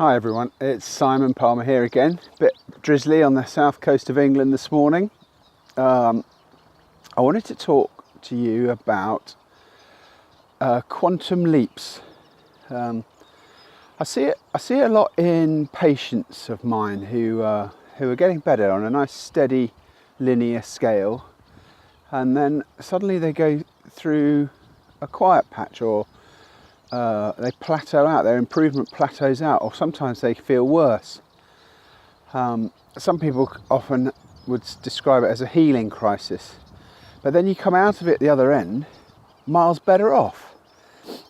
Hi everyone, it's Simon Palmer here again. Bit drizzly on the south coast of England this morning. I wanted to talk to you about quantum leaps. I see a lot in patients of mine who are getting better on a nice steady linear scale, and then suddenly they go through a quiet patch, or they plateau out, their improvement plateaus out, or sometimes they feel worse. Some people often would describe it as a healing crisis, but then you come out of it the other end miles better off,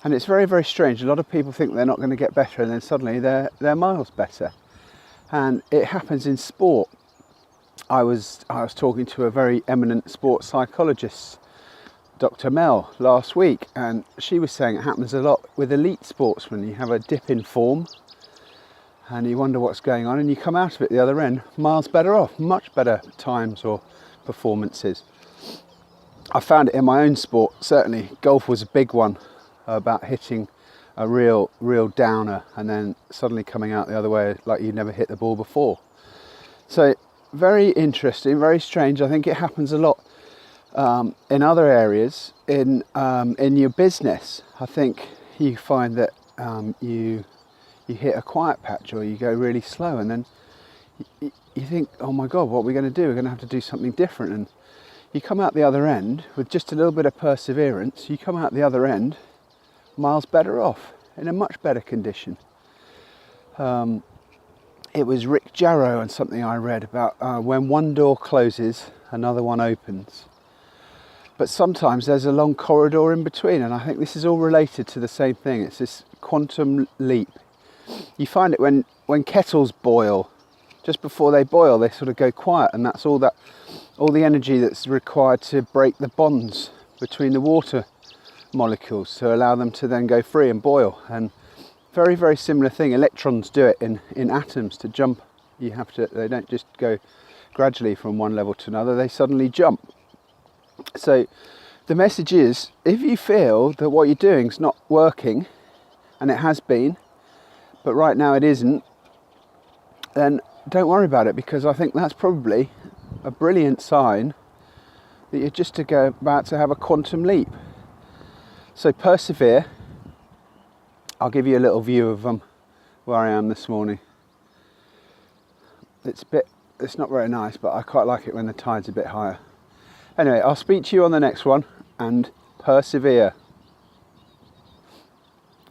and it's very, very strange. A lot of people think they're not going to get better, and then suddenly they're miles better, and it happens in sport. I was talking to a very eminent sports psychologist, Dr. Mel, last week, and she was saying it happens a lot with elite sportsmen. You have a dip in form and you wonder what's going on, and you come out of it the other end miles better off, much better times or performances. I found it in my own sport. Certainly golf was a big one, about hitting a real downer and then suddenly coming out the other way like you'd never hit the ball before. So very interesting, very strange. I think it happens a lot in other areas, in your business. I think you find that you hit a quiet patch, or you go really slow, and then you think, oh my God, what are we going to do? We're going to have to do something different. And you come out the other end with just a little bit of perseverance. You come out the other end miles better off, in a much better condition. It was Rick Jarrow and something I read about when one door closes, another one opens. But sometimes there's a long corridor in between, and I think this is all related to the same thing. It's this quantum leap. You find it when kettles boil. Just before they boil, they sort of go quiet, and that's all the energy that's required to break the bonds between the water molecules to allow them to then go free and boil. And very, very similar thing. Electrons do it in atoms. To jump, they don't just go gradually from one level to another, they suddenly jump. So the message is, if you feel that what you're doing is not working, and it has been, but right now it isn't, then don't worry about it, because I think that's probably a brilliant sign that you're just about to have a quantum leap. So persevere. I'll give you a little view of where I am this morning. It's not very nice, but I quite like it when the tide's a bit higher. Anyway, I'll speak to you on the next one, and persevere.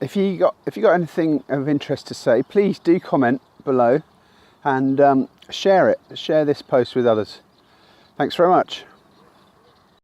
If you got anything of interest to say, please do comment below and share it. Share this post with others. Thanks very much.